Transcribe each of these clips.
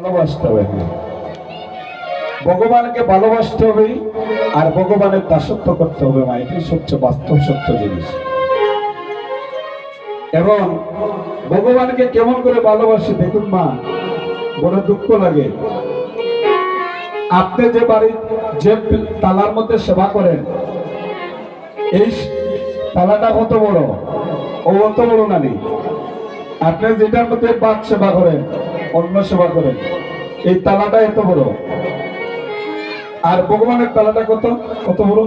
ভালোবাসতে হবে, ভগবানকে ভালোবাসতে হবে আর ভগবানের দাসত্ব করতে হবে মা, এটাই সবচেয়ে বাস্তব সত্য জিনিস। এবং ভগবানকে কেমন করে ভালোবাসি দেখুন মা, বড় দুঃখ লাগে। আপনি যে বাড়ি যে তালার মধ্যে সেবা করেন, এই তালাটা কত বড়, ও অত বড় নানি। আপনি যেটার মধ্যে বাঘ সেবা করেন, অন্য সেবা করেন, এই তালাটা এত বড়, আর ভগবানের তালাটা কত কত বড়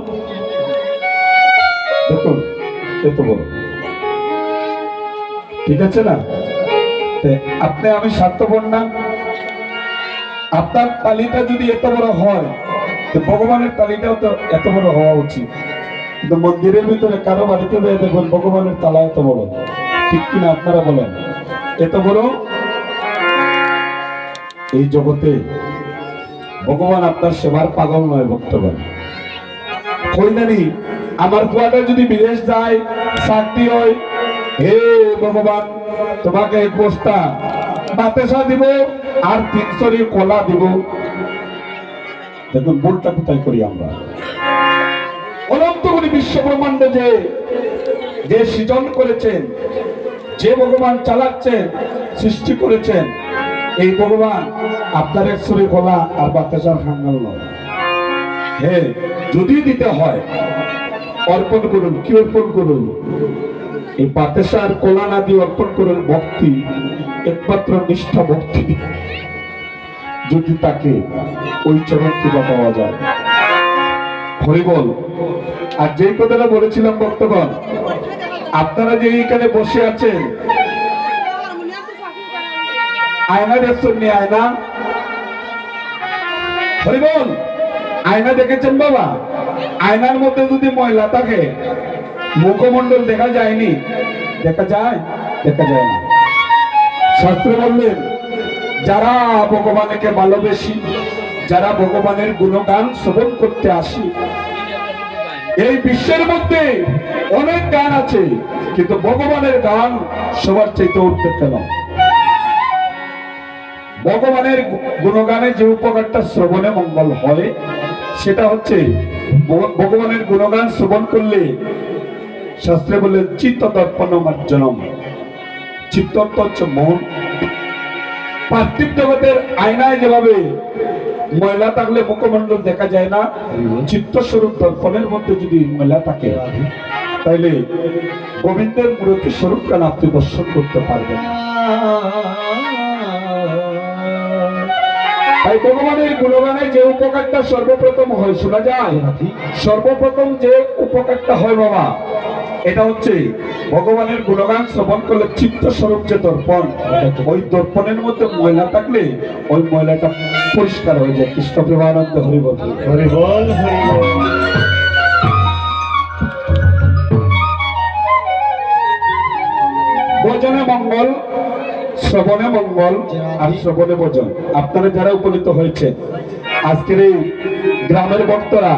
দেখুন, এত বড়। ঠিক আছে না? আপনি আমি স্বার্থপর না? আপনার তালিটা যদি এত বড় হয়, তো ভগবানের তালিটাও তো এত বড় হওয়া উচিত। কিন্তু মন্দিরের ভিতরে কারো বাড়িতে যেয়ে দেখুন ভগবানের তালা এত বড়, ঠিক কিনা আপনারা বলেন? এত বড়। এই জগতে ভগবান আপনার সেবার পাগল নয় ভক্তগণ। কই জানি আমার কুয়াটা যদি বিদেশ যায়, চাকরি হয়, হে ভগবান তোমাকে এক বস্তা বাতাসা দিব আর 300 কলা দিব। দেখুন ভুলটা কোথায় করি আমরা। অনন্ত কোটি বিশ্ব ব্রহ্মাণ্ড যে সৃজন করেছেন, যে ভগবান চালাচ্ছেন, সৃষ্টি করেছেন, এই ভগবান আপনার 100 কলা আর বাতাসার খাঙ্গাল নয়। হ্যাঁ, যদি দিতে হয় অর্পণ করুন। কি অর্পণ করুন? এই বাতাসার কলা না দিয়ে অর্পণ করুন ভক্তি, একমাত্র নিষ্ঠা ভক্তি। যদি তাকে ওই চরণ কৃপা পাওয়া যায়। হরি বল। আর যেই কথাটা বলেছিলাম ভক্তগণ, আপনারা যে এখানে বসে আছেন, আয়না দেখছেন নি? আয়না, হরি বল, আয়না দেখেছেন বাবা? আয়নার মধ্যে যদি ময়লা থাকে, মুখমণ্ডল দেখা যায়নি? দেখা যায়? দেখা যায় না। শাস্ত্রে বললেন, যারা ভগবানকে ভালোবেসি, যারা ভগবানের গুণগান শ্রবণ করতে আসি, এই বিশ্বের মধ্যে অনেক গান আছে, কিন্তু ভগবানের গান সবার চাইতে উঠতে কেন? ভগবানের গুণগানে যে উপকারটা শ্রবণে মঙ্গল হয়, সেটা হচ্ছে ভগবানের গুণগান শ্রবণ করলে শাস্ত্রে বলে চিত্ত দর্পণ মার্জনম। চিত্ত হচ্ছে মন। পার্থিব জগতের আয়নায় যেভাবে ময়লা থাকলে মুখমণ্ডল দেখা যায় না, চিত্ত স্বরূপ দর্পণের মধ্যে যদি ময়লা থাকে, তাইলে গোবিন্দের মূর্তি স্বরূপ কেন আপনি দর্শন করতে পারবেন? তাই ভগবানের গুণগানে যে উপকারটা সর্বপ্রথম হয়, শোনা যায়, সর্বপ্রথম যে উপকারটা হয় বাবা, এটা হচ্ছে ভগবানের গুণগান শ্রবণ করলে চিত্ত স্বরূপ যে দর্পণ, ওই দর্পণের মধ্যে ময়লা থাকলে ওই ময়লাটা পরিষ্কার হয়ে যায়। কৃষ্ণ প্রেমানন্দ হরি বল, হরি বল, হরি বল। ভজনে মঙ্গল, শ্রবণে মঙ্গল, আর শ্রবণে ভজন। আপনারা যারা উপনীত হয়েছে আজকের এই গ্রামের ভক্তরা,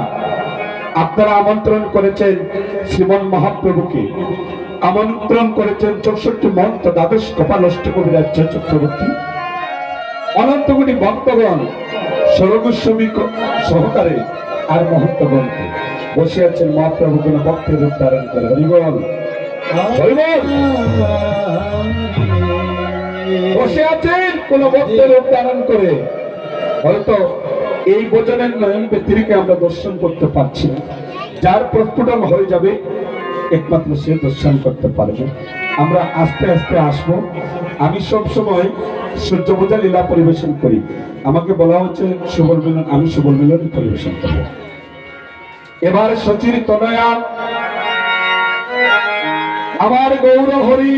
আপনারা আমন্ত্রণ করেছেন শ্রীমন মহাপ্রভুকে, আমন্ত্রণ করেছেন 64 মন্ত্র দ্বাদশ কপাল অষ্টকবিরাজ চক্রবর্তী, অনন্ত কোটি ভক্তগণ সর্বস্বামী সহকারে আর মহত্বগণকে। বসে আছেন মহাপ্রভু কোন ভক্তের রূপ ধারণ করে। হরিবল, হরিবল। বসে আছেন কোন ভক্তের রূপ ধারণ করে। হয়তো এই ভজনের নয়ন ব্যতিরিকে আমরা দর্শন করতে পারছি না। যার প্রস্ফুটন হয়ে যাবে একমাত্র সে দর্শন করতে পারবে। আমরা আস্তে আস্তে আসবো। আমি সব সময় সূর্য পূজা লীলা পরিবেশন করি। আমাকে বলা হচ্ছে সুবল মিলন, আমি সুবল মিলন পরিবেশন করব। এবার সচির তনয়া আমার গৌর হরি